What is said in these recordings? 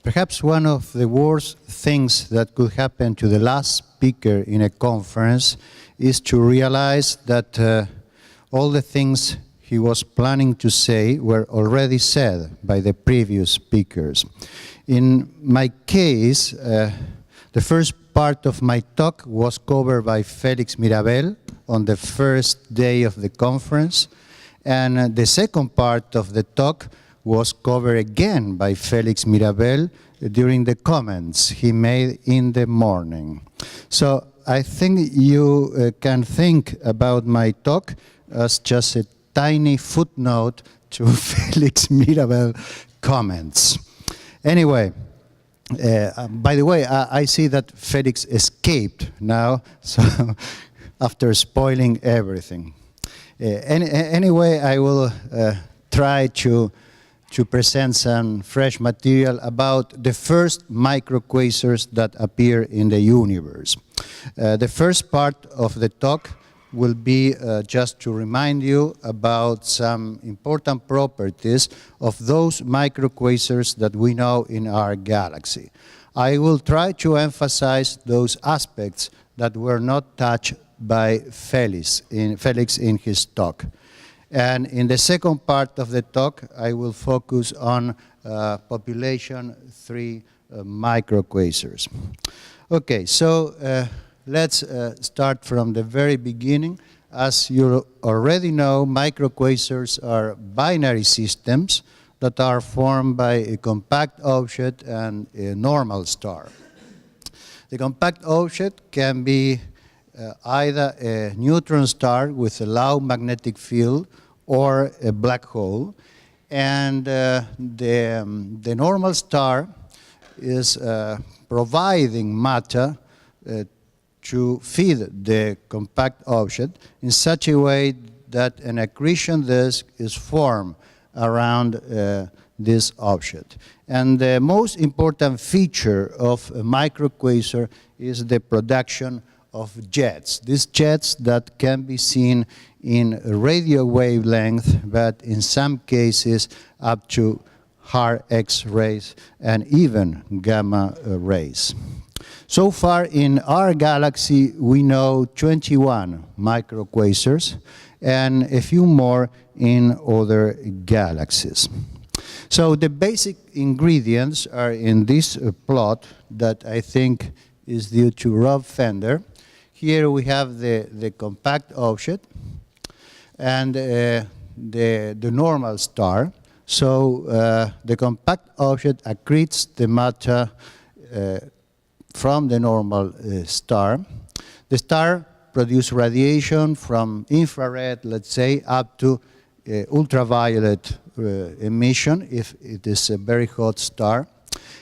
Perhaps one of the worst things that could happen to the last speaker in a conference is to realize that all the things he was planning to say were already said by the previous speakers. In my case, the first part of my talk was covered by Felix Mirabel on the first day of the conference, and the second part of the talk was covered again by Felix Mirabel during the comments he made in the morning. So I think you can think about my talk as just a tiny footnote to Felix Mirabel comments. Anyway, by the way, I see that Felix escaped now, so after spoiling everything. Anyway, I will try to present some fresh material about the first micro-quasars that appear in the universe. The first part of the talk will be just to remind you about some important properties of those micro-quasars that we know in our galaxy. I will try to emphasize those aspects that were not touched by Felix in his talk. And in the second part of the talk, I will focus on population 3 micro-quasars. Okay, so let's start from the very beginning. As you already know, micro-quasars are binary systems that are formed by a compact object and a normal star. The compact object can be either a neutron star with a low magnetic field or a black hole, and the normal star is providing matter to feed the compact object in such a way that an accretion disk is formed around this object. And the most important feature of a micro-quasar is the production of jets. These jets that can be seen in radio wavelength, but in some cases up to hard X-rays and even gamma rays. So far in our galaxy, we know 21 micro-quasars and a few more in other galaxies. So the basic ingredients are in this plot that I think is due to Rob Fender. Here we have the compact object and the normal star. So the compact object accretes the matter from the normal star. The star produces radiation from infrared, let's say, up to ultraviolet emission if it is a very hot star.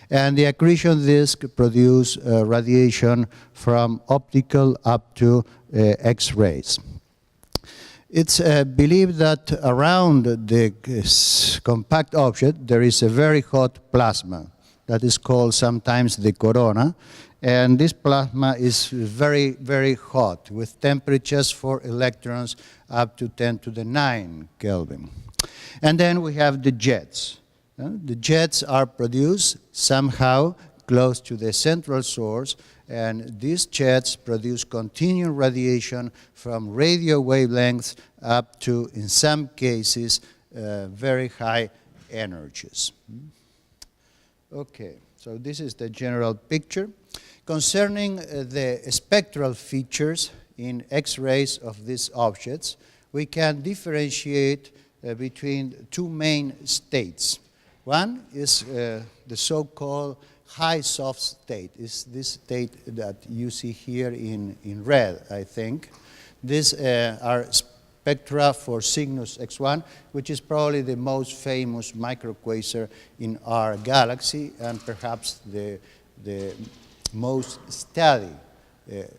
And the accretion disk produces radiation from optical up to X-rays. It's believed that around the compact object there is a very hot plasma that is called sometimes the corona, and this plasma is very, very hot with temperatures for electrons up to 10 to the 9 Kelvin. And then we have the jets. The jets are produced somehow close to the central source, and these jets produce continuous radiation from radio wavelengths up to, in some cases, very high energies. Okay, so this is the general picture. Concerning the spectral features in X-rays of these objects, we can differentiate between two main states. One is the so-called high soft state. Is this state that you see here in red, I think. These are spectra for Cygnus X1, which is probably the most famous micro-quasar in our galaxy and perhaps the most studied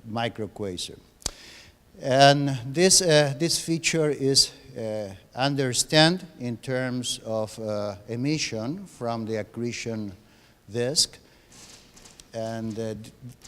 micro-quasar. And this feature is understood in terms of emission from the accretion disk. And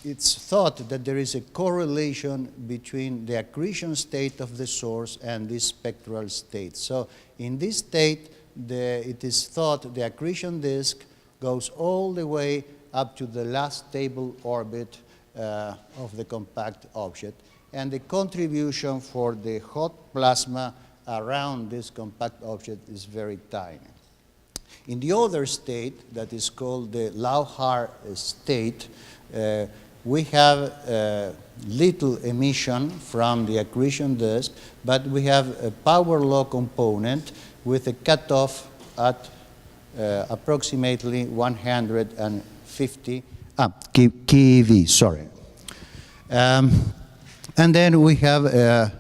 it's thought that there is a correlation between the accretion state of the source and this spectral state. So in this state, it is thought the accretion disk goes all the way up to the last stable orbit of the compact object. And the contribution for the hot plasma around this compact object is very tiny. In the other state, that is called the low-Haar state, we have little emission from the accretion disk, but we have a power law component with a cutoff at approximately 150 keV, sorry. And then we have a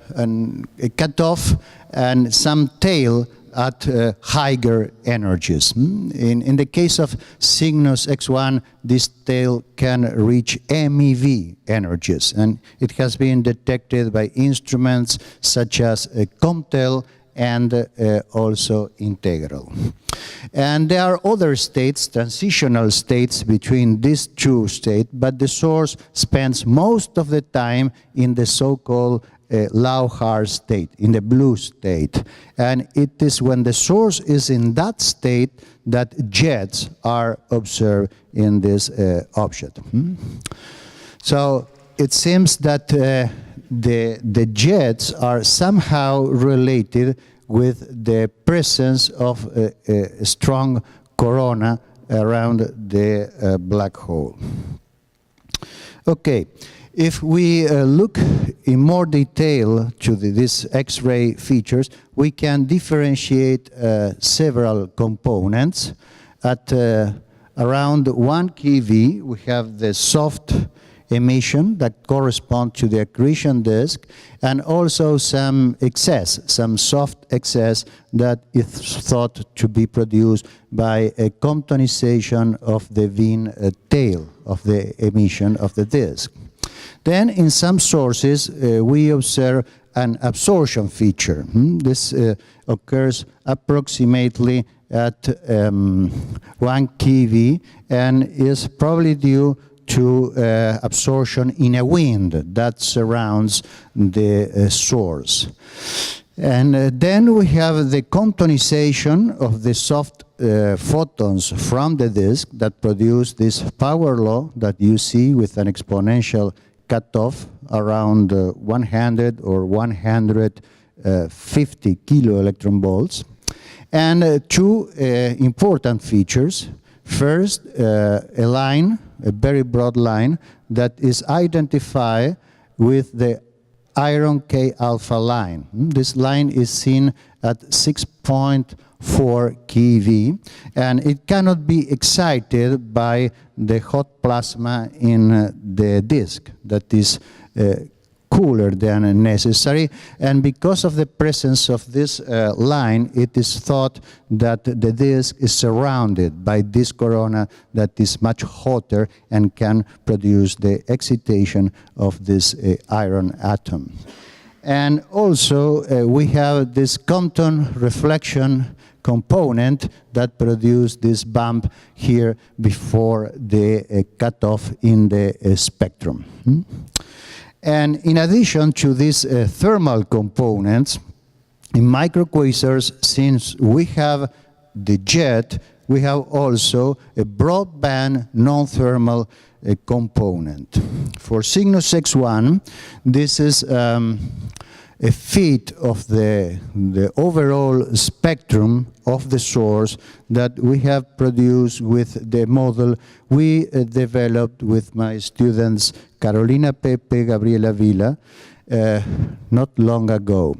cutoff and some tail at higher energies. In the case of Cygnus X1, this tail can reach MeV energies, and it has been detected by instruments such as COMTEL and also Integral. And there are other states, transitional states between these two states, but the source spends most of the time in the so-called low-Haar state, in the blue state. And it is when the source is in that state that jets are observed in this object. So it seems that the jets are somehow related with the presence of a strong corona around the black hole. Okay, if we look in more detail to these X-ray features, we can differentiate several components. At around 1 keV, we have the soft emission that correspond to the accretion disk, and also some excess, some soft excess that is thought to be produced by a Comptonization of the Wien tail of the emission of the disk. Then in some sources we observe an absorption feature. This occurs approximately at 1 keV and is probably due to absorption in a wind that surrounds the source. And then we have the Comptonization of the soft photons from the disk that produce this power law that you see with an exponential cutoff around 100 or 150 kilo electron volts. And two important features. First, a line, a very broad line, that is identified with the iron K alpha line. This line is seen at 6.4 keV, and it cannot be excited by the hot plasma in the disk that is cooler than necessary, and because of the presence of this line, it is thought that the disk is surrounded by this corona that is much hotter and can produce the excitation of this iron atom. And also we have this Compton reflection component that produced this bump here before the cutoff in the spectrum. And in addition to these thermal components, in micro-quasars, since we have the jet, we have also a broadband non-thermal component. For Cygnus X1, this is a fit of the overall spectrum of the source that we have produced with the model we developed with my students Carolina Pepe, Gabriela Vila, not long ago.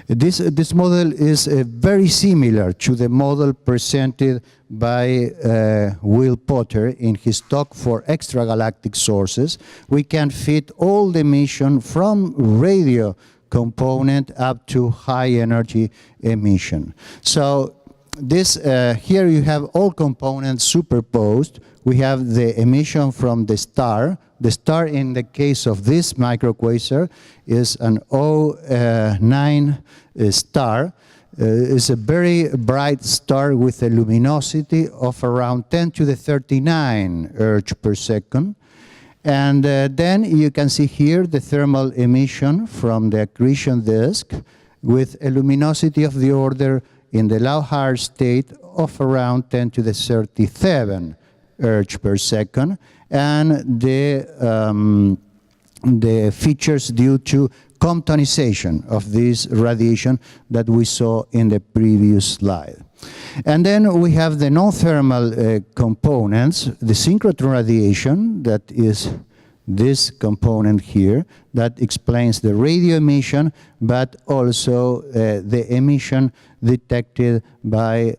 This model is very similar to the model presented by Will Potter in his talk for extragalactic sources. We can fit all the emission from radio component up to high energy emission. So this here you have all components superposed. We have the emission from the star. The star in the case of this micro-quasar is an O9 star. It's a very bright star with a luminosity of around 10 to the 39 erg per second. And then you can see here the thermal emission from the accretion disk with a luminosity of the order in the low-Haar state of around 10 to the 37 erg per second, and the features due to Comptonization of this radiation that we saw in the previous slide. And then we have the non-thermal components, the synchrotron radiation, that is this component here, that explains the radio emission, but also the emission detected by,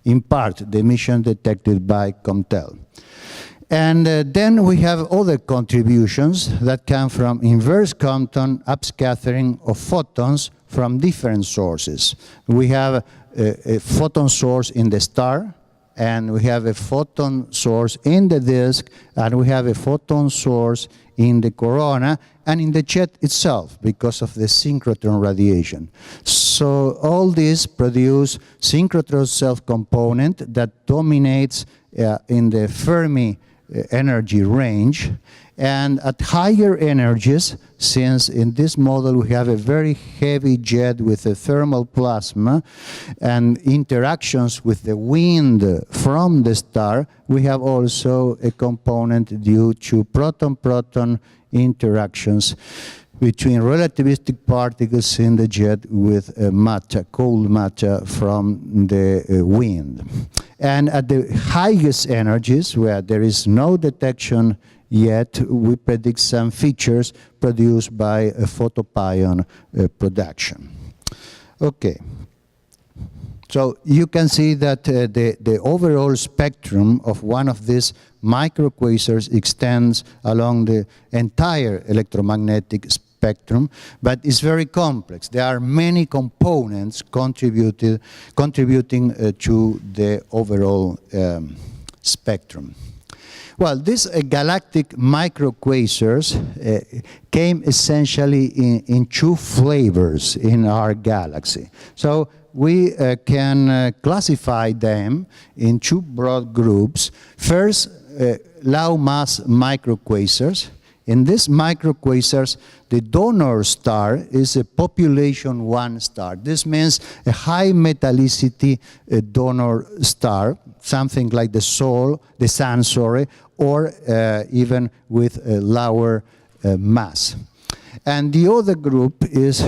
in part, the emission detected by COMTEL. And then we have other contributions that come from inverse Compton upscattering of photons from different sources. We have a photon source in the star, and we have a photon source in the disk, and we have a photon source in the corona and in the jet itself because of the synchrotron radiation. So all these produce synchrotron self-component that dominates in the Fermi energy range, and at higher energies, since in this model we have a very heavy jet with a thermal plasma and interactions with the wind from the star, we have also a component due to proton-proton interactions between relativistic particles in the jet with matter, cold matter from the wind. And at the highest energies, where there is no detection yet, we predict some features produced by a photopion production. Okay. So you can see that the overall spectrum of one of these micro-quasars extends along the entire electromagnetic spectrum, but it's very complex. There are many components contributing to the overall spectrum. Well, these galactic micro-quasars came essentially in two flavors in our galaxy. So we can classify them in two broad groups. First, low mass micro-quasars. In these micro-quasars, the donor star is a population 1 star. This means a high metallicity donor star, something like the sun, or even with a lower mass. And the other group is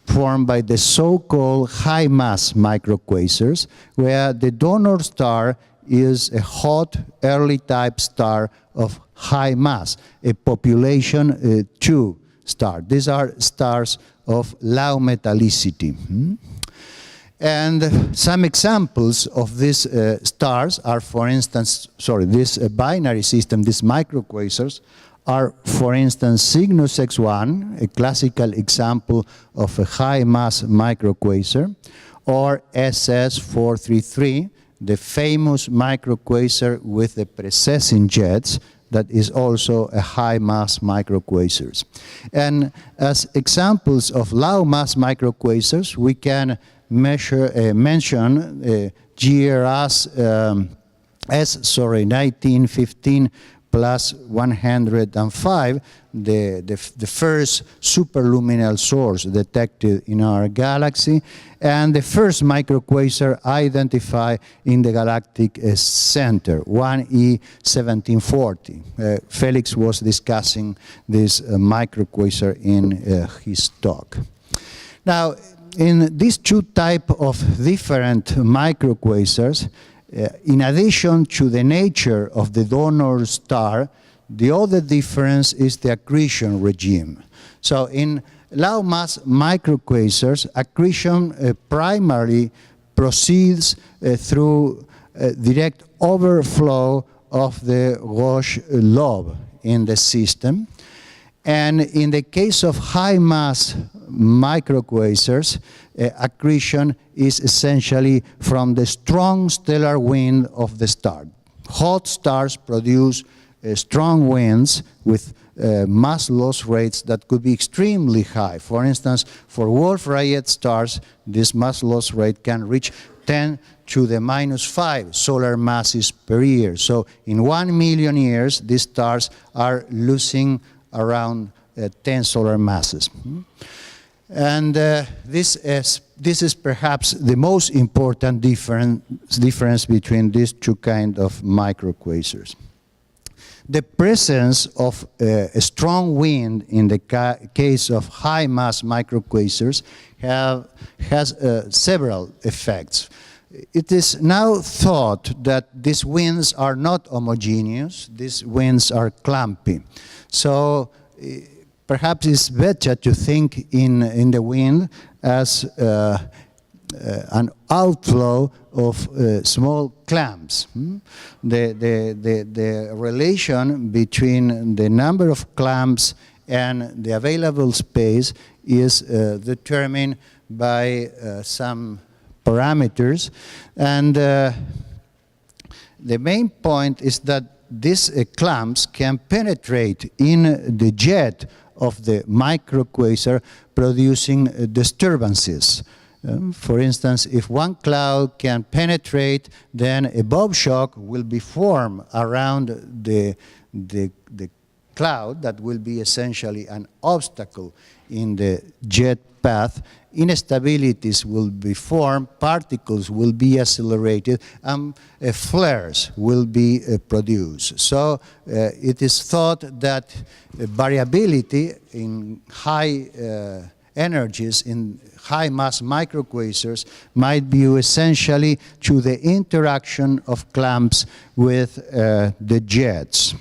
formed by the so-called high mass micro-quasars, where the donor star is a hot early type star of high mass, a population 2 star. These are stars of low metallicity. And some examples of these stars are, for instance, this binary system, these micro-quasars, are, for instance, Cygnus X1, a classical example of a high mass micro-quasar, or SS433, the famous micro-quasar with the precessing jets, that is also a high-mass micro-quasars. And as examples of low-mass micro-quasars, we can mention GRS 1915 plus 105, the first superluminal source detected in our galaxy, and the first micro-quasar identified in the galactic center, 1E1740. Felix was discussing this micro-quasar in his talk. Now, in these two types of different micro-quasars, in addition to the nature of the donor star, the other difference is the accretion regime. So in low mass micro-quasars, accretion primarily proceeds through direct overflow of the Roche lobe in the system. And in the case of high mass micro-quasars, accretion is essentially from the strong stellar wind of the star. Hot stars produce strong winds with mass loss rates that could be extremely high. For instance, for Wolf-Rayet stars, this mass loss rate can reach 10 to the -5 solar masses per year. So in 1 million years, these stars are losing around 10 solar masses. And this is perhaps the most important difference between these two kinds of micro-quasars. The presence of a strong wind in the case of high-mass micro-quasars has several effects. It is now thought that these winds are not homogeneous, these winds are clumpy. So perhaps it's better to think in the wind as an outflow of small clamps. The relation between the number of clamps and the available space is determined by some parameters, and the main point is that these clamps can penetrate in the jet of the micro-quasar, producing disturbances. For instance, if one cloud can penetrate, then a bob shock will be formed around the cloud that will be essentially an obstacle in the jet path. Instabilities will be formed, particles will be accelerated, and flares will be produced. So it is thought that variability in high energies in high mass micro-quasars might be due essentially to the interaction of clamps with the jets.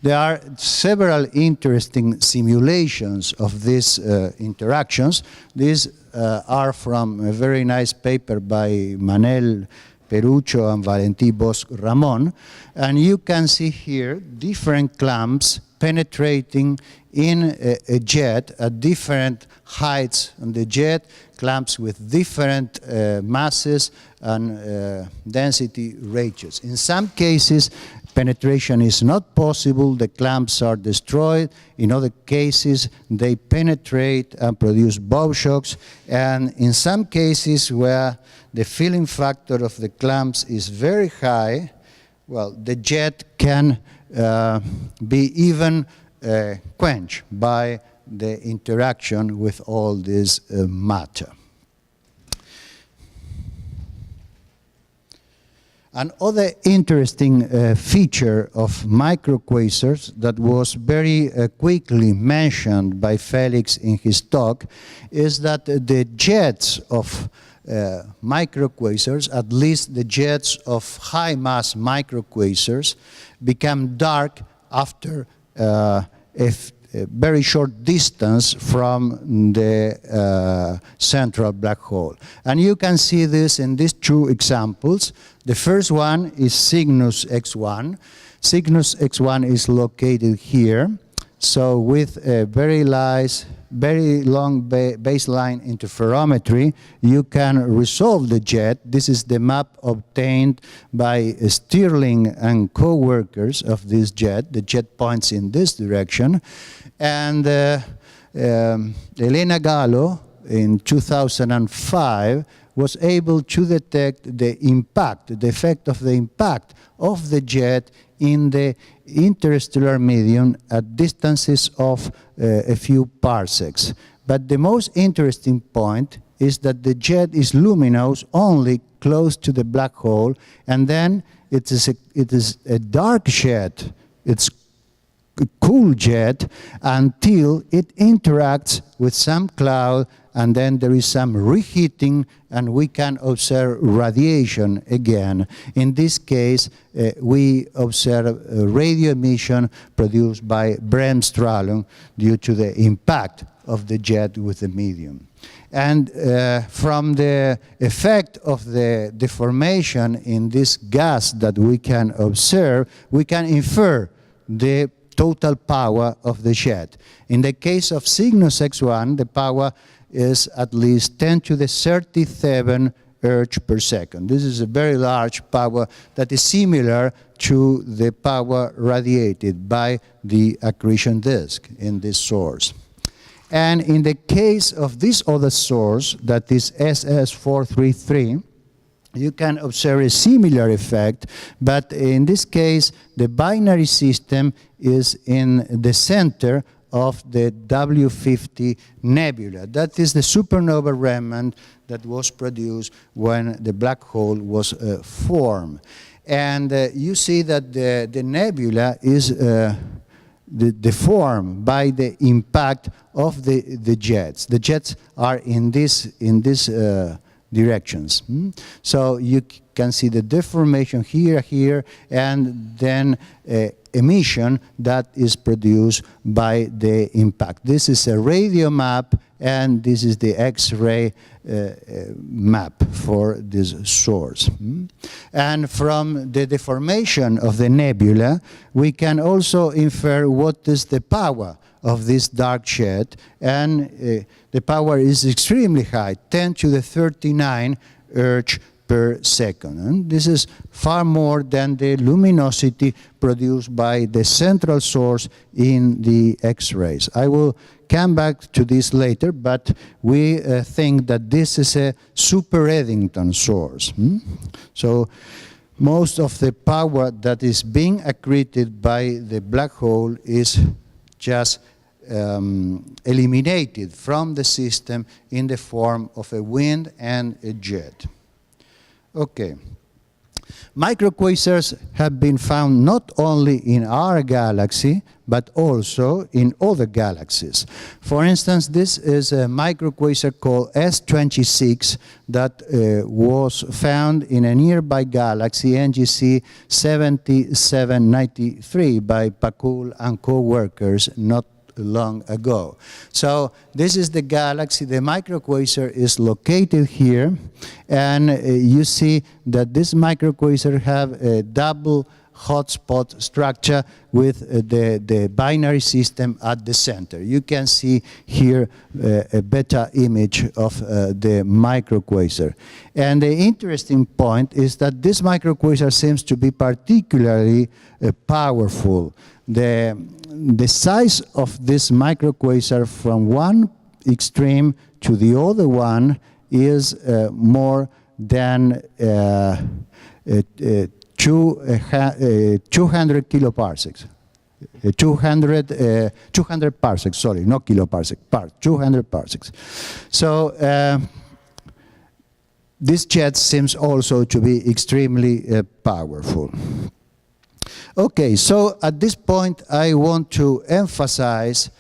There are several interesting simulations of these interactions. These are from a very nice paper by Manel Perucho and Valentín Bosch Ramón. And you can see here different clamps penetrating in a jet at different heights on the jet, clamps with different masses and density ratios. In some cases, penetration is not possible, the clamps are destroyed. In other cases, they penetrate and produce bob shocks. And in some cases where the filling factor of the clamps is very high, well, the jet can be even quenched by the interaction with all this matter. Another interesting feature of micro-quasars that was very quickly mentioned by Felix in his talk is that the jets of micro-quasars, at least the jets of high-mass micro-quasars, become dark after a very short distance from the central black hole. And you can see this in these two examples. The first one is Cygnus X1. Cygnus X1 is located here. So with a very long baseline interferometry, you can resolve the jet. This is the map obtained by Stirling and co-workers of this jet. The jet points in this direction. And Elena Gallo, in 2005, was able to detect the impact, the effect of the impact of the jet in the interstellar medium at distances of a few parsecs. But the most interesting point is that the jet is luminous only close to the black hole, and then it is a dark jet. It's a cool jet until it interacts with some cloud, and then there is some reheating, and we can observe radiation again. In this case, we observe radio emission produced by bremsstrahlung due to the impact of the jet with the medium. And from the effect of the deformation in this gas that we can observe, we can infer the total power of the jet. In the case of Cygnus X1, the power is at least 10 to the 37 erg per second. This is a very large power that is similar to the power radiated by the accretion disk in this source. And in the case of this other source, that is SS433, you can observe a similar effect, but in this case, the binary system is in the center of the W50 nebula. That is the supernova remnant that was produced when the black hole was formed. And you see that the nebula is deformed by the impact of the jets. The jets are in these directions. So you can see the deformation here, and then emission that is produced by the impact. This is a radio map, and this is the X-ray map for this source. And from the deformation of the nebula, we can also infer what is the power of this dark jet, and the power is extremely high, 10 to the 39 erg per second. And this is far more than the luminosity produced by the central source in the X-rays. I will come back to this later, but we think that this is a super-Eddington source. So most of the power that is being accreted by the black hole is just eliminated from the system in the form of a wind and a jet. Okay. Micro-quasars have been found not only in our galaxy, but also in other galaxies. For instance, this is a micro-quasar called S26 that was found in a nearby galaxy, NGC 7793, by Pakul and co-workers not long ago. So this is the galaxy. The micro-quasar is located here, and you see that this micro-quasar have a double hotspot structure with the binary system at the center. You can see here a better image of the micro-quasar. And the interesting point is that this micro-quasar seems to be particularly powerful. The size of this micro-quasar from one extreme to the other one is more than 200 kiloparsecs. 200 parsecs, sorry, not kiloparsec, 200 parsecs. So this jet seems also to be extremely powerful. Okay, so at this point I want to emphasize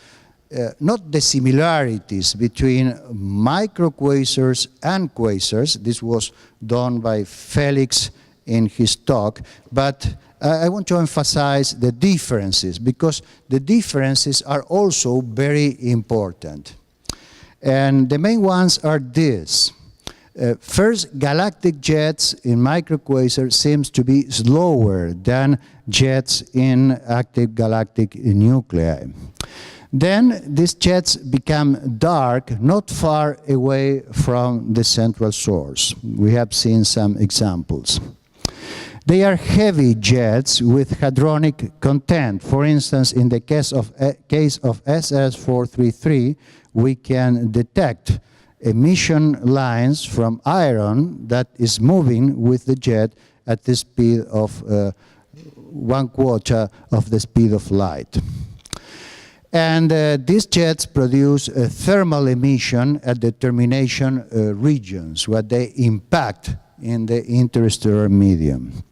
not the similarities between micro-quasars and quasars. This was done by Felix in his talk, but I want to emphasize the differences, because the differences are also very important. And the main ones are this. First, galactic jets in micro-quasars seems to be slower than jets in active galactic nuclei. Then these jets become dark not far away from the central source. We have seen some examples. They are heavy jets with hadronic content. For instance, in the case of SS433, we can detect emission lines from iron that is moving with the jet at the speed of 1/4 of the speed of light. And these jets produce a thermal emission at the termination regions, where they impact in the interstellar medium.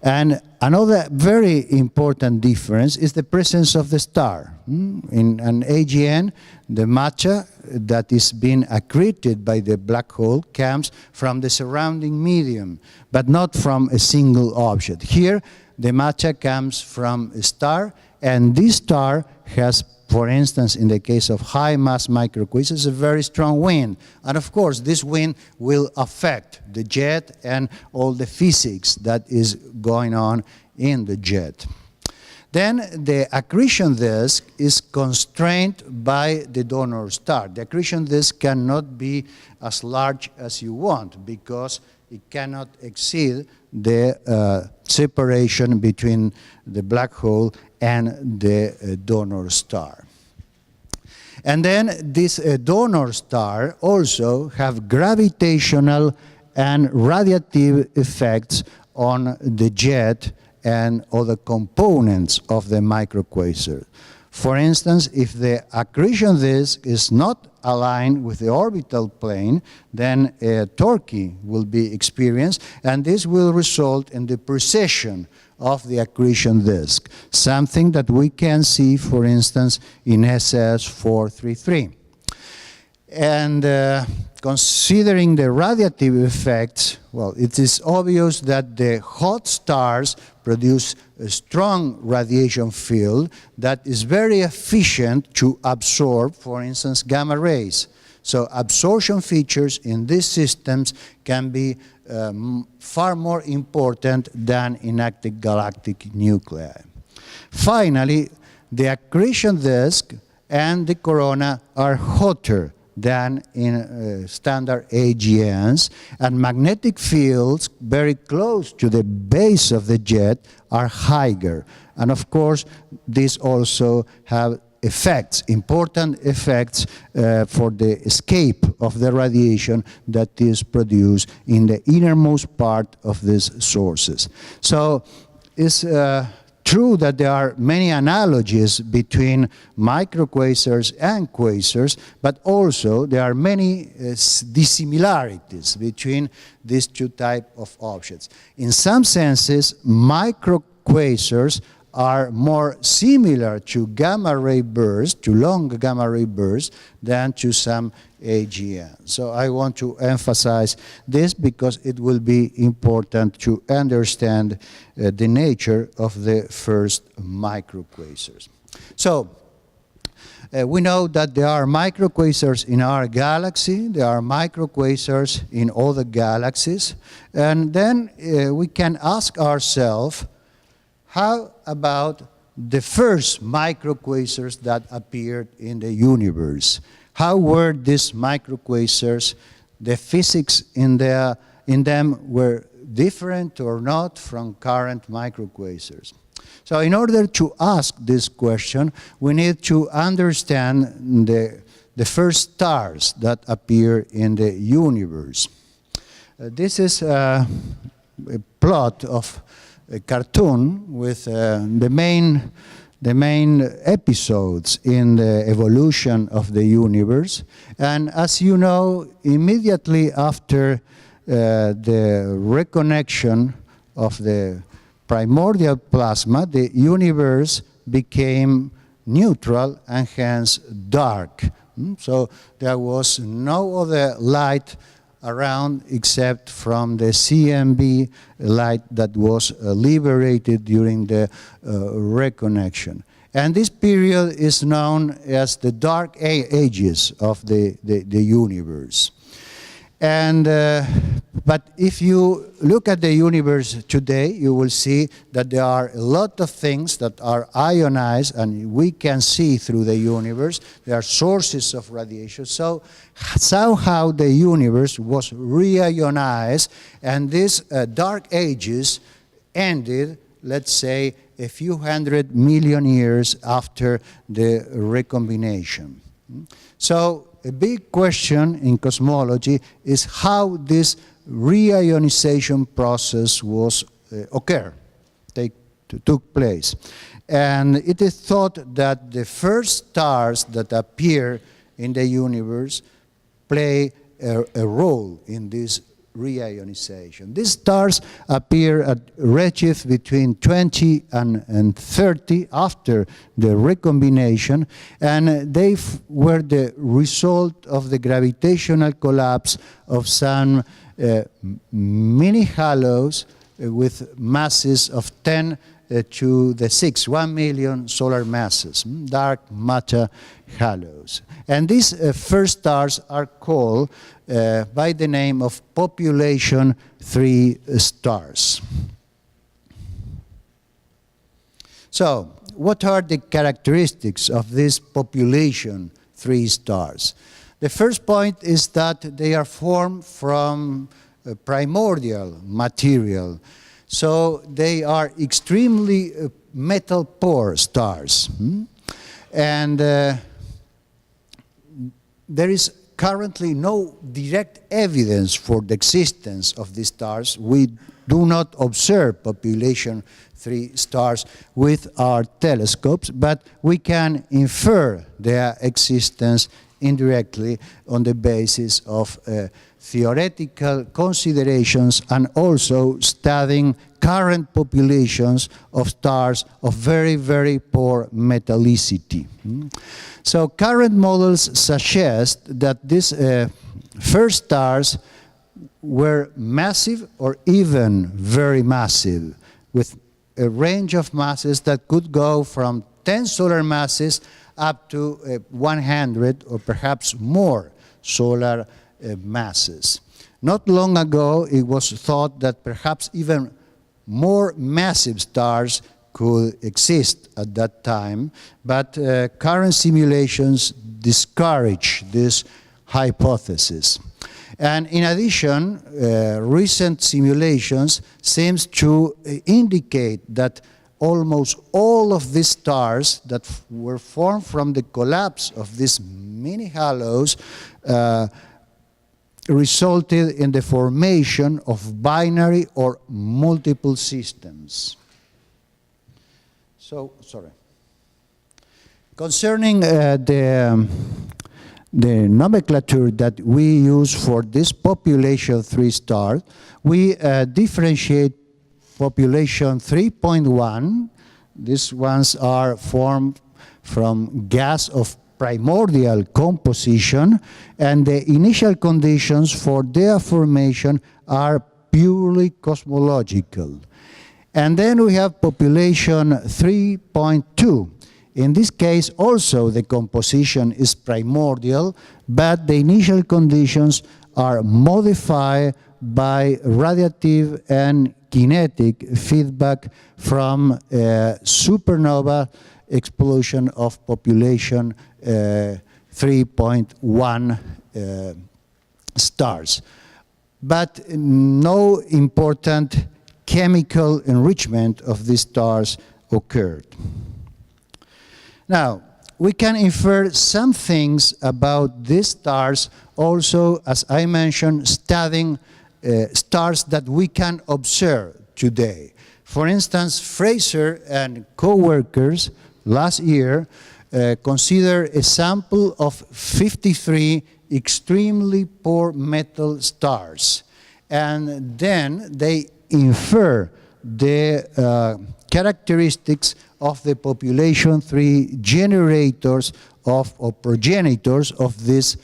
And another very important difference is the presence of the star. In an AGN, the matter that is being accreted by the black hole comes from the surrounding medium, but not from a single object. Here, the matter comes from a star, and this star has, for instance, in the case of high-mass micro-quasars, a very strong wind. And of course, this wind will affect the jet and all the physics that is going on in the jet. Then the accretion disk is constrained by the donor star. The accretion disk cannot be as large as you want, because it cannot exceed the separation between the black hole and the donor star. And then this donor star also have gravitational and radiative effects on the jet and other components of the micro-quasar. For instance, if the accretion disk is not aligned with the orbital plane, then a torque will be experienced, and this will result in the precession of the accretion disk, something that we can see, for instance, in SS 433. And considering the radiative effects, well, it is obvious that the hot stars produce a strong radiation field that is very efficient to absorb, for instance, gamma rays. So absorption features in these systems can be far more important than in active galactic nuclei. Finally, the accretion disk and the corona are hotter than in standard AGNs, and magnetic fields very close to the base of the jet are higher. And of course, these also have effects, important effects for the escape of the radiation that is produced in the innermost part of these sources. So it's true that there are many analogies between micro-quasars and quasars, but also there are many dissimilarities between these two types of objects. In some senses, micro-quasars are more similar to gamma ray bursts, to long gamma ray bursts, than to some AGN. So I want to emphasize this because it will be important to understand the nature of the first micro-quasars. So we know that there are micro-quasars in our galaxy, there are micro-quasars in other galaxies, and then we can ask ourselves, how about the first micro-quasars that appeared in the universe? How were these micro-quasars? The physics in them were different or not from current micro-quasars? So in order to ask this question, we need to understand the first stars that appear in the universe. This is a plot of a cartoon with the main episodes in the evolution of the universe. And as you know, immediately after the reconnection of the primordial plasma, the universe became neutral and hence dark. So there was no other light around except from the CMB light that was liberated during the reconnection. And this period is known as the dark ages of the universe. And, but if you look at the universe today, you will see that there are a lot of things that are ionized and we can see through the universe. There are sources of radiation. So somehow the universe was reionized, and these dark ages ended, let's say, a few 100 million years after the recombination. So a big question in cosmology is how this reionization process was took place. And it is thought that the first stars that appear in the universe play a role in this reionization. These stars appear at redshift between 20 and 30 after the recombination, and they were the result of the gravitational collapse of some mini halos with masses of 10 to the 6, 1 million solar masses, dark matter halos. And these first stars are called by the name of population 3 stars. So, what are the characteristics of this population 3 stars? The first point is that they are formed from primordial material. So they are extremely metal-poor stars. And there is currently no direct evidence for the existence of these stars. We do not observe population 3 stars with our telescopes, but we can infer their existence indirectly on the basis of theoretical considerations and also studying current populations of stars of very, very poor metallicity. So current models suggest that these first stars were massive or even very massive, with a range of masses that could go from 10 solar masses up to 100 or perhaps more solar masses. Not long ago, it was thought that perhaps even more massive stars could exist at that time, but current simulations discourage this hypothesis. And in addition, recent simulations seems to indicate that almost all of these stars that were formed from the collapse of these mini halos resulted in the formation of binary or multiple systems. So, sorry. Concerning the nomenclature that we use for this population 3 star, we differentiate population 3.1. These ones are formed from gas of primordial composition, and the initial conditions for their formation are purely cosmological. And then we have population 3.2. In this case, also the composition is primordial, but the initial conditions are modified by radiative and kinetic feedback from supernova explosion of population 3.1 stars. But no important chemical enrichment of these stars occurred. Now, we can infer some things about these stars also, as I mentioned, studying stars that we can observe today. For instance, Fraser and co-workers last year considered a sample of 53 extremely poor metal stars, and then they infer the characteristics of the population 3 generators of, or progenitors of these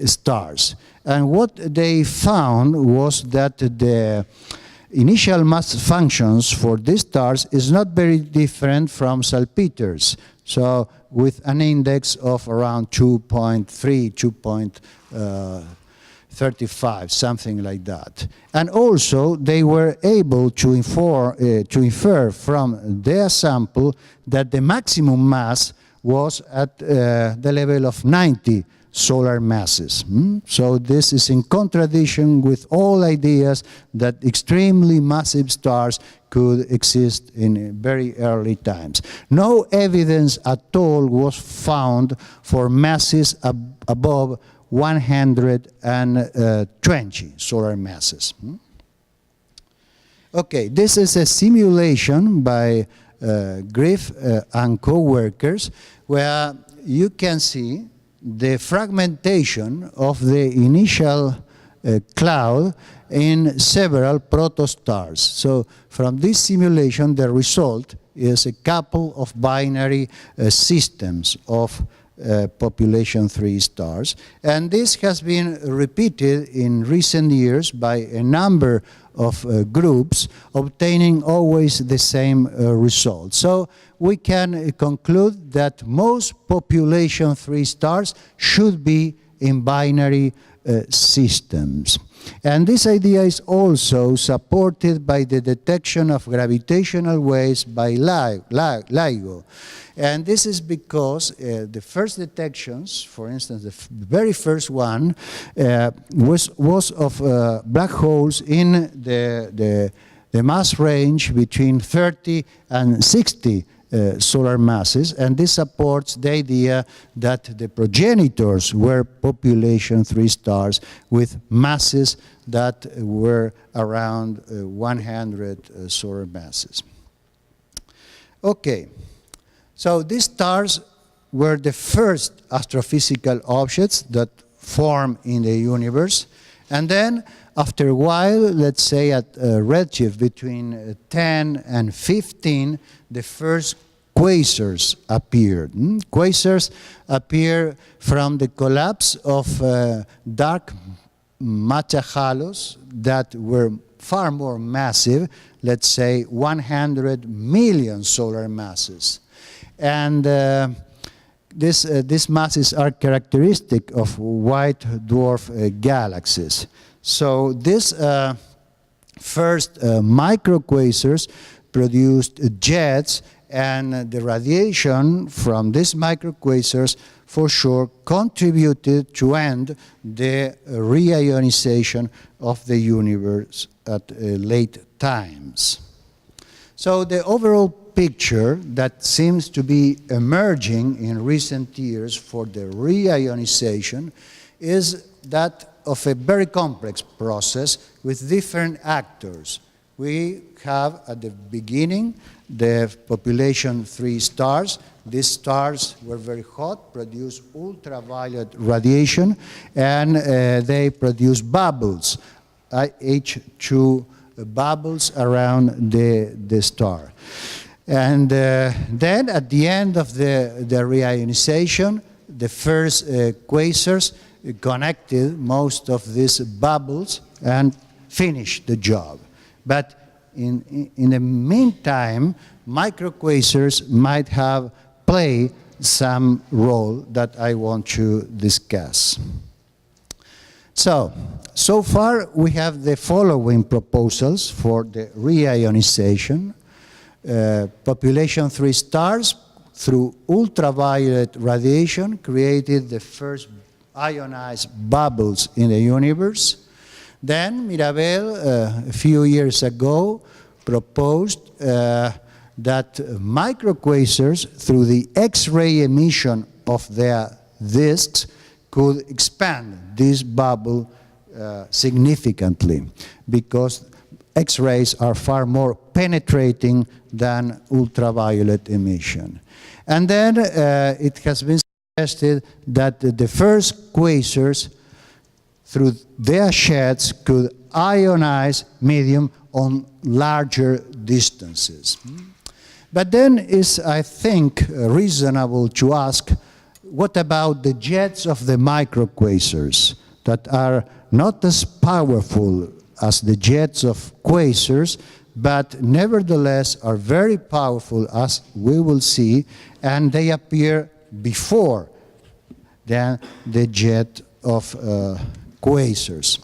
stars. And what they found was that the initial mass functions for these stars is not very different from salpeters. So with an index of around 2.3, 2.35, something like that. And also they were able to infer from their sample that the maximum mass was at the level of 90 solar masses. So this is in contradiction with all ideas that extremely massive stars could exist in very early times. No evidence at all was found for masses above 120 solar masses. Okay, this is a simulation by Griff and co-workers where you can see the fragmentation of the initial cloud in several protostars. So from this simulation, the result is a couple of binary systems of population 3 stars. And this has been repeated in recent years by a number of groups, obtaining always the same result. So we can conclude that most population 3 stars should be in binary systems. And this idea is also supported by the detection of gravitational waves by LIGO. And this is because the first detections, for instance, the very first one was of black holes in the mass range between 30 and 60 solar masses, and this supports the idea that the progenitors were population 3 stars with masses that were around 100 solar masses. Okay, so these stars were the first astrophysical objects that form in the universe, and then after a while, let's say at a redshift between 10 and 15, the first quasars appeared. Quasars appear from the collapse of dark matter halos that were far more massive, let's say 100 million solar masses. And these masses are characteristic of white dwarf galaxies. So this first micro-quasars produced jets, and the radiation from these micro-quasars for sure contributed to end the reionization of the universe at late times. So the overall picture that seems to be emerging in recent years for the reionization is that of a very complex process with different actors. We have at the beginning the population 3 stars. These stars were very hot, produced ultraviolet radiation, and they produce bubbles, H2 bubbles around the star. And then at the end of the reionization, the first quasars connected most of these bubbles and finished the job. But in the meantime, micro-quasars might have played some role that I want to discuss. So far we have the following proposals for the reionization. Population 3 stars through ultraviolet radiation created the first ionized bubbles in the universe. Then Mirabel, a few years ago, proposed that micro-quasars, through the X-ray emission of their disks, could expand this bubble significantly, because X-rays are far more penetrating than ultraviolet emission. And then it has been suggested that the first quasars, through their jets, could ionize medium on larger distances. But then it's, I think, reasonable to ask, what about the jets of the micro-quasars that are not as powerful as the jets of quasars, but nevertheless are very powerful, as we will see, and they appear before the jet of quasars.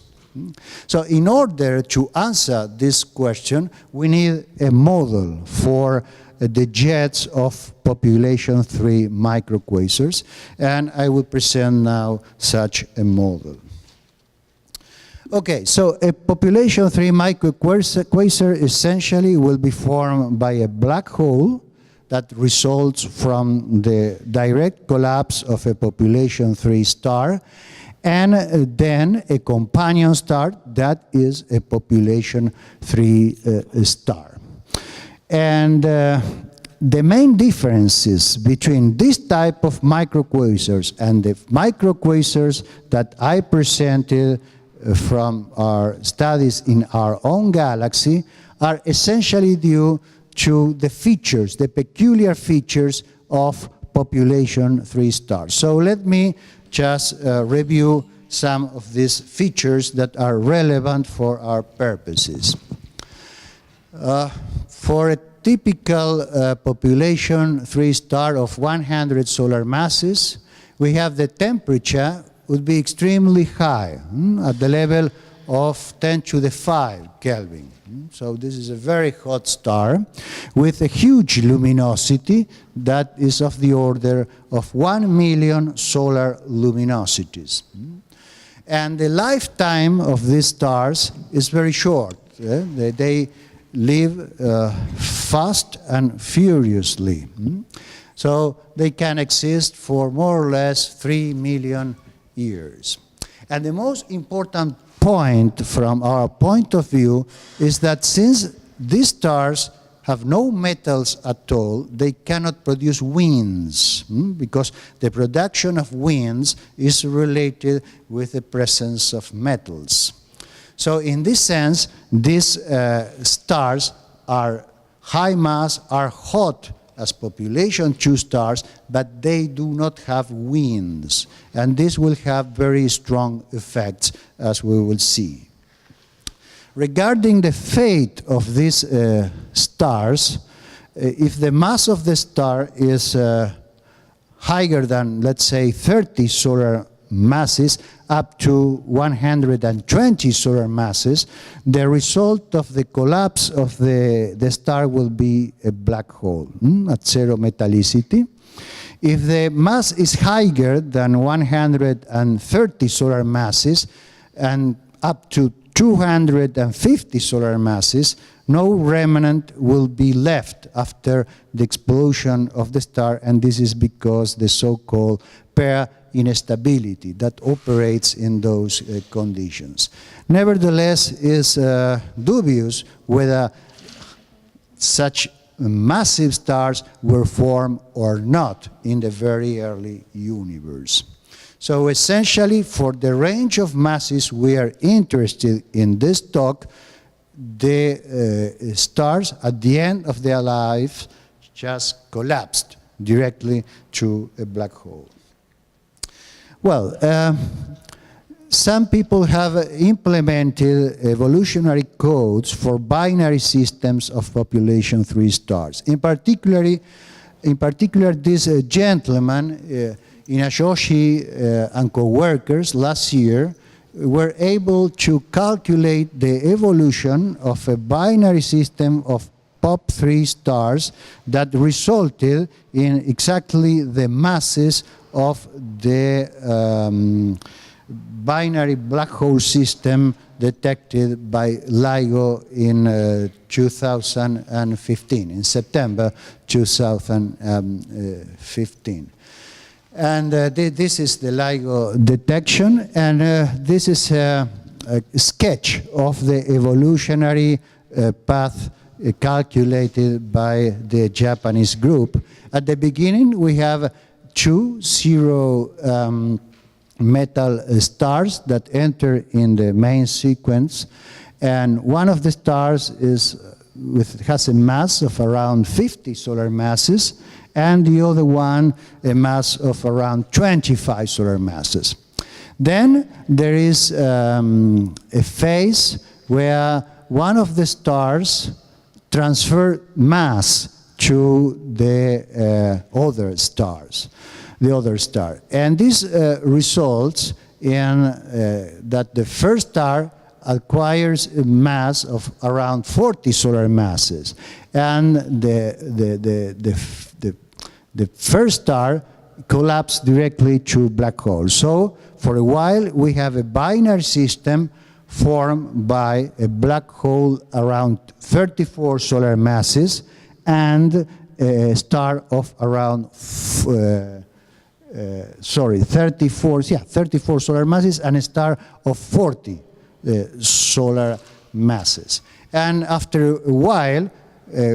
So in order to answer this question, we need a model for the jets of population 3 micro-quasars, and I will present now such a model. Okay, so a population 3 micro-quasar essentially will be formed by a black hole that results from the direct collapse of a population 3 star, and then a companion star that is a population 3 star. And the main differences between this type of micro-quasars and the micro-quasars that I presented from our studies in our own galaxy are essentially due to the features, the peculiar features of population 3 stars. So let me just review some of these features that are relevant for our purposes. For a typical population 3 star of 100 solar masses, we have the temperature would be extremely high, at the level of 10 to the 5 Kelvin. So this is a very hot star with a huge luminosity that is of the order of 1 million solar luminosities. And the lifetime of these stars is very short. They live fast and furiously. So they can exist for more or less 3 million years. And the most important point from our point of view is that since these stars have no metals at all, they cannot produce winds, because the production of winds is related with the presence of metals. So in this sense, these stars are high mass, are hot as population 2 stars, but they do not have winds. And this will have very strong effects, as we will see. Regarding the fate of these stars, if the mass of the star is higher than, let's say, 30 solar masses, up to 120 solar masses, the result of the collapse of the star will be a black hole at 0 metallicity. If the mass is higher than 130 solar masses and up to 250 solar masses, no remnant will be left after the explosion of the star, and this is because the so-called pair instability that operates in those conditions. Nevertheless, it's dubious whether such massive stars were formed or not in the very early universe. So essentially, for the range of masses we are interested in this talk, the stars at the end of their life just collapsed directly to a black hole. Well, some people have implemented evolutionary codes for binary systems of population 3 stars. In particular, this gentleman, Roches and co-workers last year were able to calculate the evolution of a binary system of POP3 stars that resulted in exactly the masses of the binary black hole system detected by LIGO in 2015, in September 2015. And this is the LIGO detection, and this is a sketch of the evolutionary path calculated by the Japanese group. At the beginning, we have 2 zero metal stars that enter in the main sequence, and one of the stars has a mass of around 50 solar masses, and the other one a mass of around 25 solar masses. Then there is a phase where one of the stars transfer mass to the other star. And this results in that the first star acquires a mass of around 40 solar masses, and the first star collapsed directly to black hole. So for a while we have a binary system formed by a black hole around 34 solar masses and a star of around 34 solar masses and a star of 40 solar masses. And after a while,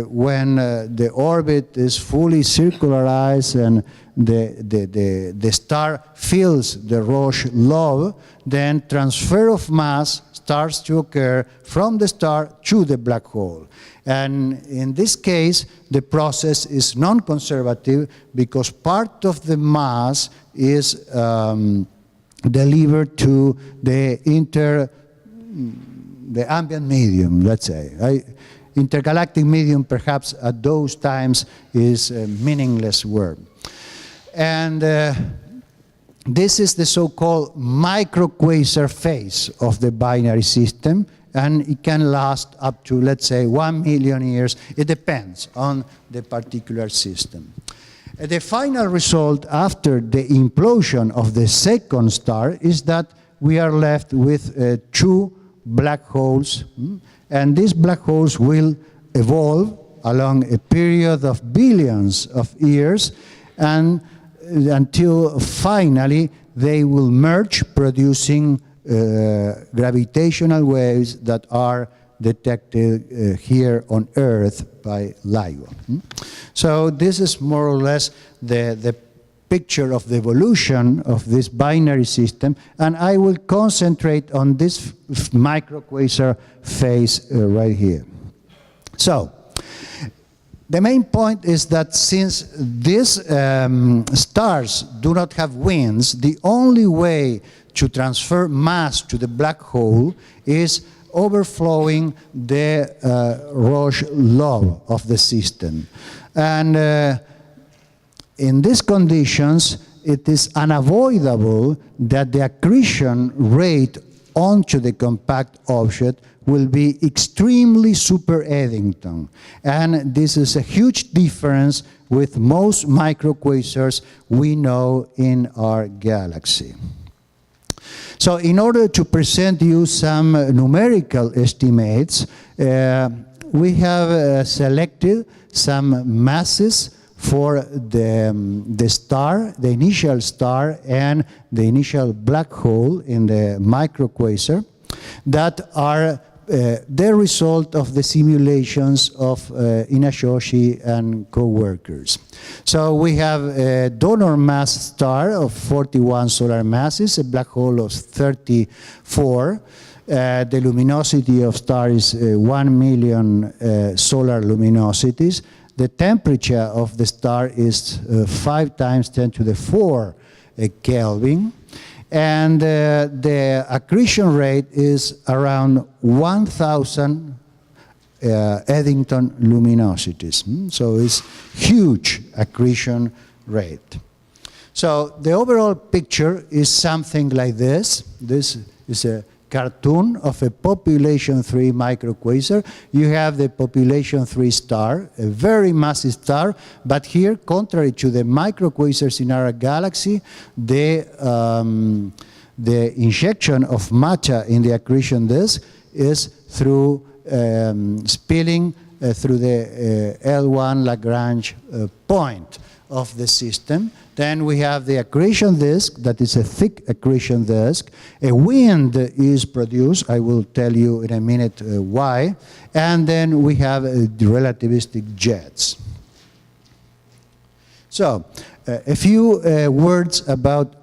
when the orbit is fully circularized and the star fills the Roche lobe, then transfer of mass starts to occur from the star to the black hole. And in this case, the process is non-conservative because part of the mass is delivered to the ambient medium, let's say. Intergalactic medium, perhaps at those times, is a meaningless word. And this is the so-called micro-quasar phase of the binary system, and it can last up to, let's say, 1 million years. It depends on the particular system. The final result after the implosion of the second star is that we are left with 2 black holes, And these black holes will evolve along a period of billions of years, and until finally they will merge, producing gravitational waves that are detected here on Earth by LIGO. So this is more or less the picture of the evolution of this binary system, and I will concentrate on this micro-quasar phase right here. So, the main point is that since these stars do not have winds, the only way to transfer mass to the black hole is overflowing the Roche lobe of the system. And in these conditions, it is unavoidable that the accretion rate onto the compact object will be extremely super-Eddington. And this is a huge difference with most micro-quasars we know in our galaxy. So in order to present you some numerical estimates, we have selected some masses for the star, the initial star, and the initial black hole in the micro-quasar that are the result of the simulations of Inajoshi and co-workers. So we have a donor mass star of 41 solar masses, a black hole of 34. The luminosity of star is 1 million solar luminosities. The temperature of the star is 5 times 10 to the 4 Kelvin. And the accretion rate is around 1,000 Eddington luminosities. So it's huge accretion rate. So the overall picture is something like this. This is a cartoon of a population 3 micro-quasar. You have the population 3 star, a very massive star, but here, contrary to the micro-quasars in our galaxy, the injection of matter in the accretion disk is through spilling through the L1 Lagrange point of the system. Then we have the accretion disk, that is a thick accretion disk. A wind is produced, I will tell you in a minute why. And then we have the relativistic jets. So, a few words about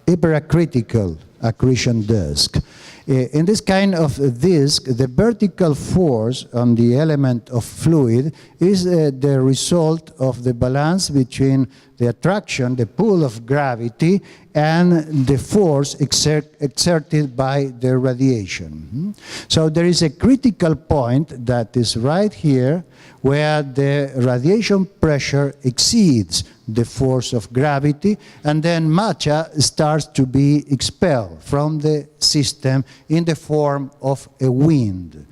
hyperacritical accretion disk. In this kind of disk, the vertical force on the element of fluid is the result of the balance between the attraction, the pull of gravity, and the force exerted by the radiation. So there is a critical point that is right here where the radiation pressure exceeds the force of gravity, and then matter starts to be expelled from the system in the form of a wind.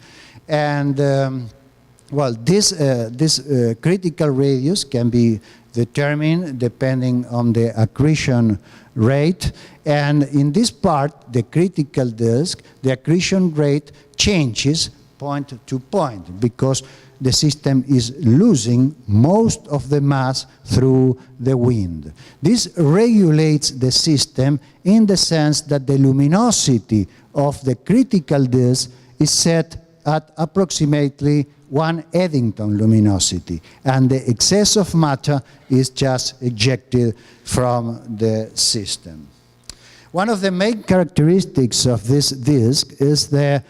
And well, this critical radius can be determined depending on the accretion rate, and in this part, the critical disk, the accretion rate changes point to point because the system is losing most of the mass through the wind. This regulates the system in the sense that the luminosity of the critical disk is set at approximately 1 Eddington luminosity, and the excess of matter is just ejected from the system. One of the main characteristics of this disk is the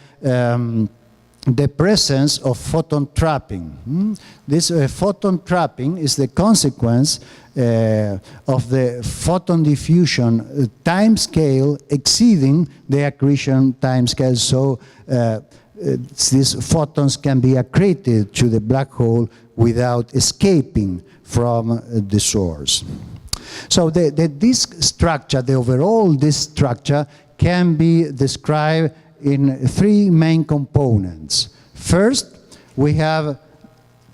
presence of photon trapping. This photon trapping is the consequence of the photon diffusion time scale exceeding the accretion time scale. So these photons can be accreted to the black hole without escaping from the source. So the disk structure, the overall disk structure, can be described in 3 main components. First, we have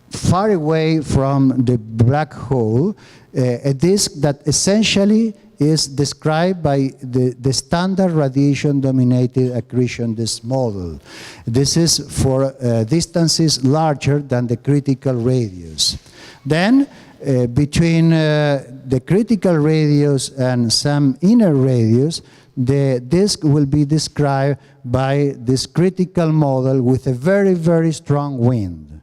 far away from the black hole a disk that essentially is described by the standard radiation-dominated accretion disk model. This is for distances larger than the critical radius. Then, between the critical radius and some inner radius, the disk will be described by this critical model with a very, very strong wind.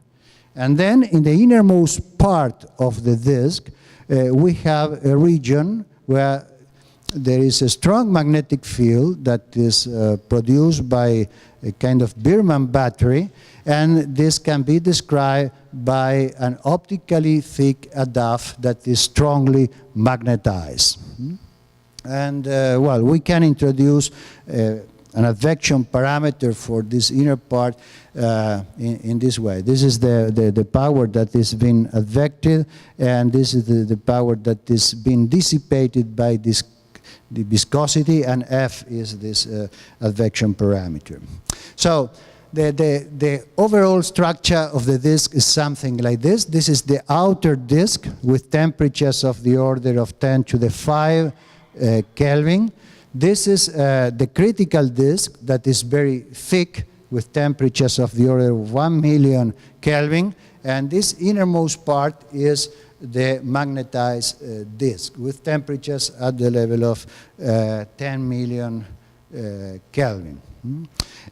And then in the innermost part of the disk, we have a region where there is a strong magnetic field that is produced by a kind of Biermann battery, and this can be described by an optically thick ADAF that is strongly magnetized. And well, we can introduce an advection parameter for this inner part in this way. This is the power that is being advected, and this is the power that is being dissipated by this, the viscosity, and F is this advection parameter. So the overall structure of the disk is something like this. This is the outer disk with temperatures of the order of 10 to the 5 Kelvin. This is the critical disk that is very thick with temperatures of the order of 1 million Kelvin, and this innermost part is the magnetized disk with temperatures at the level of 10 million Kelvin.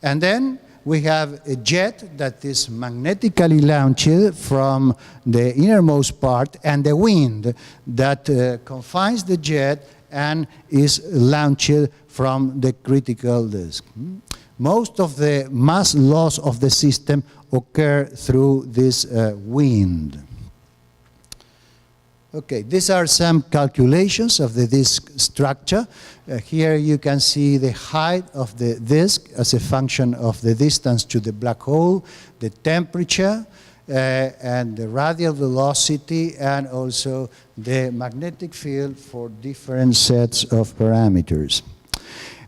And then we have a jet that is magnetically launched from the innermost part, and the wind that confines the jet and is launched from the critical disk. Most of the mass loss of the system occur through this wind. Okay, these are some calculations of the disk structure. Here you can see the height of the disk as a function of the distance to the black hole, the temperature, and the radial velocity, and also the magnetic field for different sets of parameters.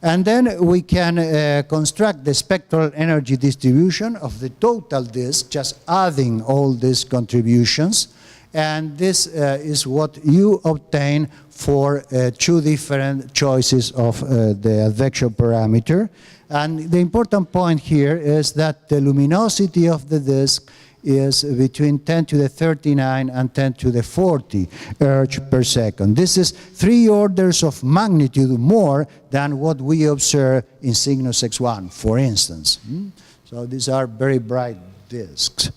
And then we can construct the spectral energy distribution of the total disk, just adding all these contributions. And this is what you obtain for two different choices of the advection parameter. And the important point here is that the luminosity of the disk is between 10 to the 39 and 10 to the 40 erg per second. This is 3 orders of magnitude more than what we observe in Cygnus X1, for instance. So these are very bright disks.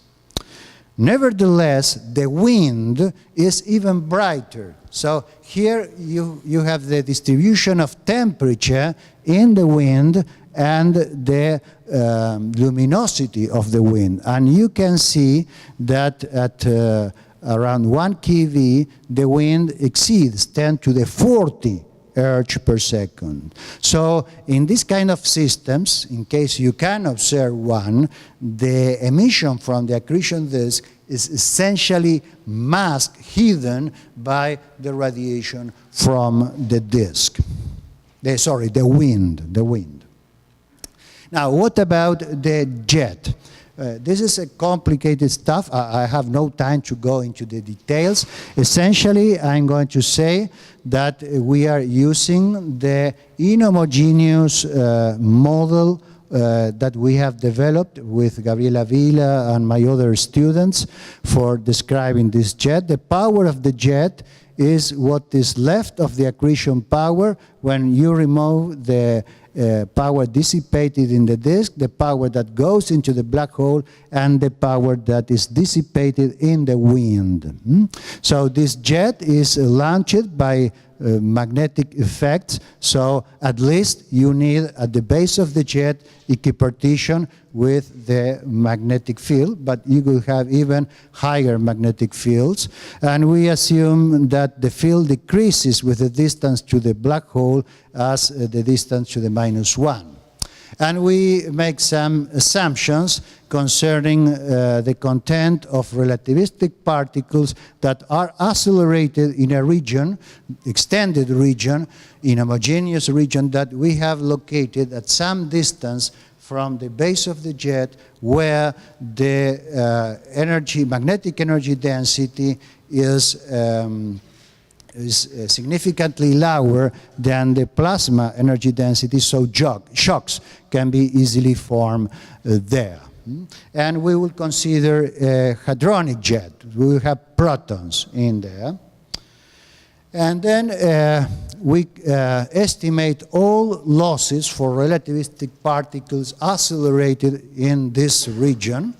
Nevertheless, the wind is even brighter. So here you have the distribution of temperature in the wind and the luminosity of the wind. And you can see that at around 1 keV, the wind exceeds 10 to the 40 erg per second. So in this kind of systems, in case you can observe one, the emission from the accretion disk is essentially masked, hidden by the radiation from the disk. The wind. Now, what about the jet? This is a complicated stuff. I have no time to go into the details. Essentially, I'm going to say that we are using the inhomogeneous model that we have developed with Gabriela Vila and my other students for describing this jet. The power of the jet is what is left of the accretion power when you remove the power dissipated in the disk, the power that goes into the black hole, and the power that is dissipated in the wind. So this jet is launched by magnetic effects, so at least you need at the base of the jet equipartition with the magnetic field, but you will have even higher magnetic fields. And we assume that the field decreases with the distance to the black hole as the distance to the -1. And we make some assumptions concerning the content of relativistic particles that are accelerated in a region, extended region, in a homogeneous region that we have located at some distance from the base of the jet, where the magnetic energy density is is significantly lower than the plasma energy density, so shocks can be easily formed there. And we will consider a hadronic jet. We will have protons in there. And then we estimate all losses for relativistic particles accelerated in this region.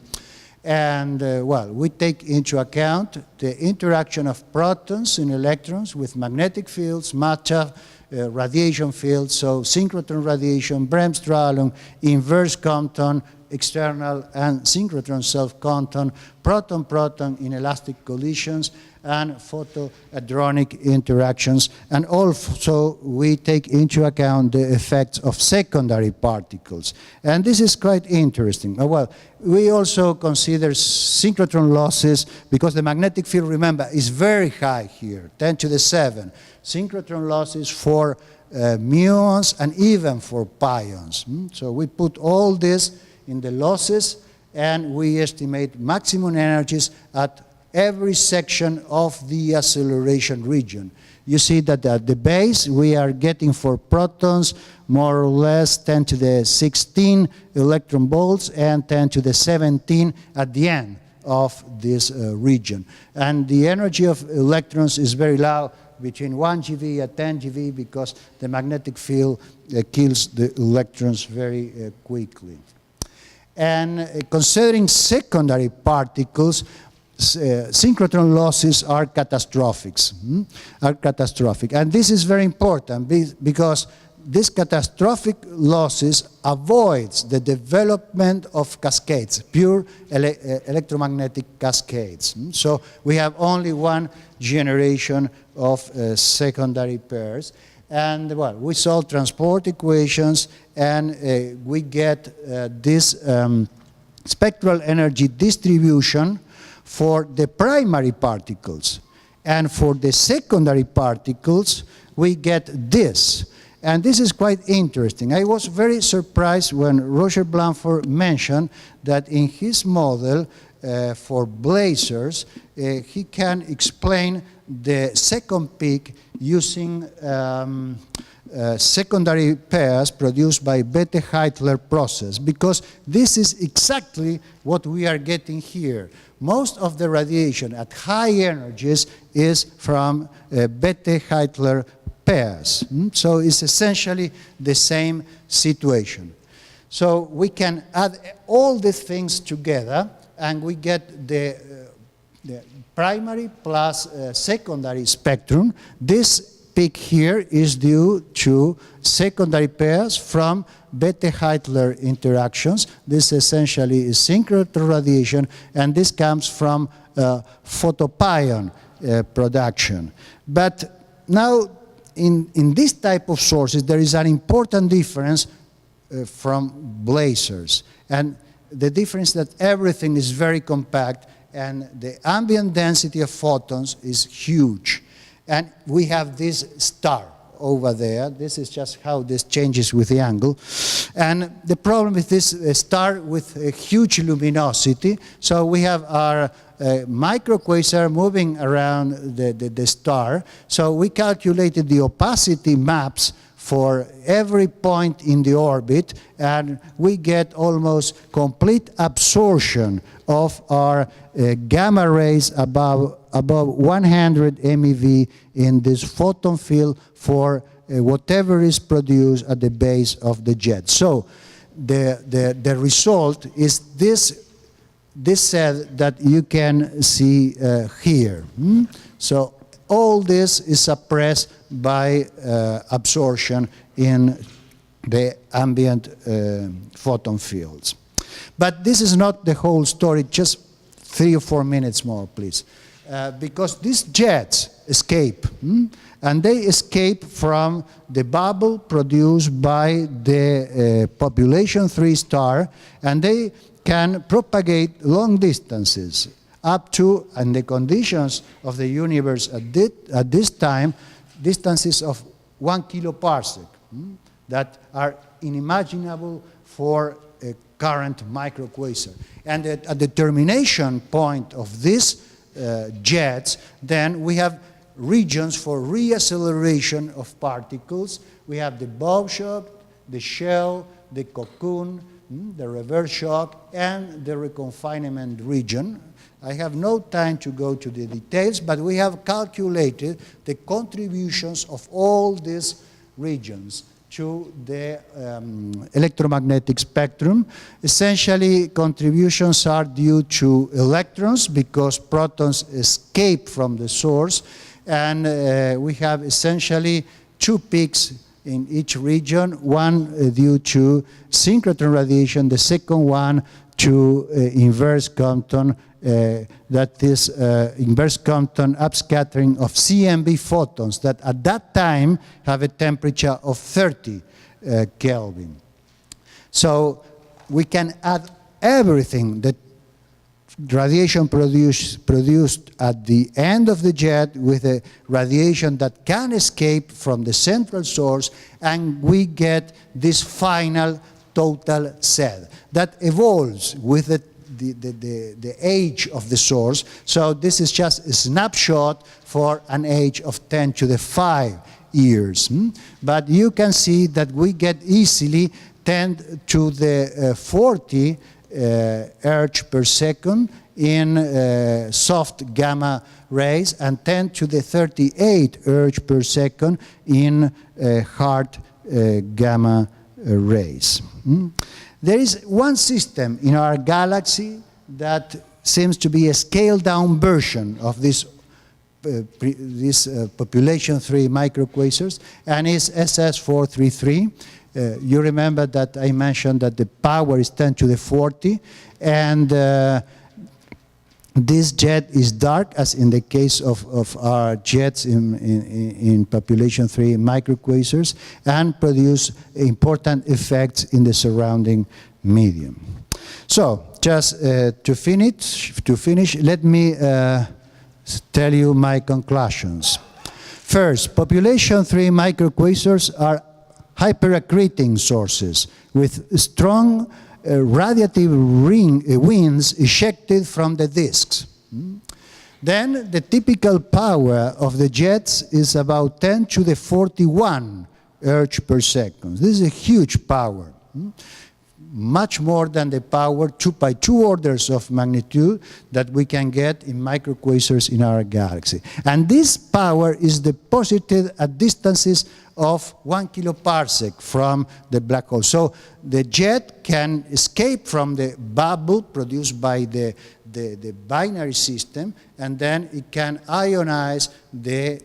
And, well, we take into account the interaction of protons and electrons with magnetic fields, matter, radiation fields, so synchrotron radiation, Bremsstrahlung, inverse Compton, external and synchrotron self-Compton, proton-proton inelastic collisions, and photohadronic interactions. And also we take into account the effects of secondary particles. And this is quite interesting. Well, we also consider synchrotron losses because the magnetic field, remember, is very high here, 10 to the 7. Synchrotron losses for muons and even for pions. So we put all this in the losses and we estimate maximum energies at every section of the acceleration region. You see that at the base we are getting for protons more or less 10 to the 16 electron volts and 10 to the 17 at the end of this region. And the energy of electrons is very low, between 1 GeV and 10 GeV, because the magnetic field kills the electrons very quickly. And considering secondary particles, synchrotron losses are catastrophic. And this is very important because these catastrophic losses avoids the development of cascades, pure electromagnetic cascades. So we have only one generation of secondary pairs. And, well, we solve transport equations and we get this spectral energy distribution for the primary particles. And for the secondary particles, we get this. And this is quite interesting. I was very surprised when Roger Blanford mentioned that in his model for blazars, he can explain the second peak using secondary pairs produced by Bethe-Heitler process, because this is exactly what we are getting here. Most of the radiation at high energies is from Bethe-Heitler pairs. So it's essentially the same situation. So we can add all these things together and we get the primary plus secondary spectrum. This peak here is due to secondary pairs from Bethe-Heitler interactions. This essentially is synchrotron radiation, and this comes from photopion production. But now, in this type of sources, there is an important difference from blazars. And the difference that everything is very compact and the ambient density of photons is huge. And we have this star over there. This is just how this changes with the angle. And the problem with this star with a huge luminosity, so we have our micro-quasar moving around the star. So we calculated the opacity maps for every point in the orbit, and we get almost complete absorption of our gamma rays above 100 MeV in this photon field for whatever is produced at the base of the jet. So the result is this cell that you can see here. So all this is suppressed by absorption in the ambient photon fields. But this is not the whole story, just 3 or 4 minutes more, please. Because these jets escape, and they escape from the bubble produced by the population 3 star, and they can propagate long distances up to, and the conditions of the universe at this time, distances of 1 kiloparsec that are unimaginable for a current micro-quasar. And at the termination point of these jets, then we have regions for reacceleration of particles. We have the bow shock, the shell, the cocoon, the reverse shock, and the reconfinement region. I have no time to go to the details, but we have calculated the contributions of all these regions to the electromagnetic spectrum. Essentially, contributions are due to electrons because protons escape from the source, and we have essentially two peaks in each region, one due to synchrotron radiation, the second one to inverse Compton, that is inverse Compton upscattering of CMB photons that at that time have a temperature of 30 Kelvin. So we can add everything that radiation produced at the end of the jet with a radiation that can escape from the central source, and we get this final total set that evolves with the age of the source. So this is just a snapshot for an age of 10 to the 5 years. But you can see that we get easily 10 to the 40 erg per second in soft gamma rays and 10 to the 38 erg per second in hard gamma rays. There is one system in our galaxy that seems to be a scaled-down version of this population 3 micro-quasars, and is SS433. You remember that I mentioned that the power is 10 to the 40, and this jet is dark, as in the case of our jets in population 3 micro-quasars, and produce important effects in the surrounding medium. So, just to finish, let me tell you my conclusions. First, population 3 micro-quasars are hyper-accreting sources with strong radiative winds ejected from the disks. Then the typical power of the jets is about 10 to the 41 erg per second. This is a huge power, much more than the power by 2 orders of magnitude that we can get in micro-quasars in our galaxy. And this power is deposited at distances of 1 kiloparsec from the black hole. So the jet can escape from the bubble produced by the binary system, and then it can ionize the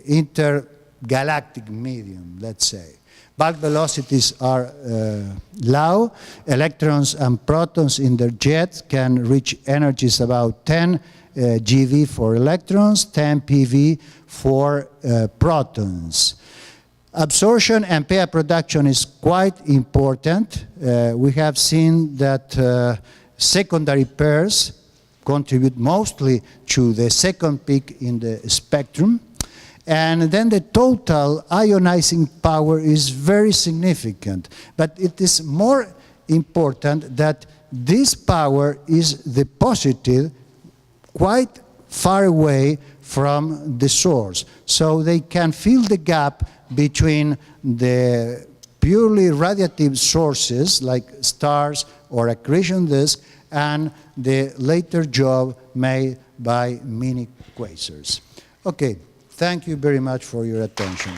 intergalactic medium, let's say. Bulk velocities are low. Electrons and protons in the jet can reach energies about 10 GeV for electrons, 10 PeV for protons. Absorption and pair production is quite important. We have seen that secondary pairs contribute mostly to the second peak in the spectrum. And then the total ionizing power is very significant. But it is more important that this power is deposited quite far away from the source. So they can fill the gap between the purely radiative sources like stars or accretion disk and the later job made by mini-quasars. Okay, thank you very much for your attention.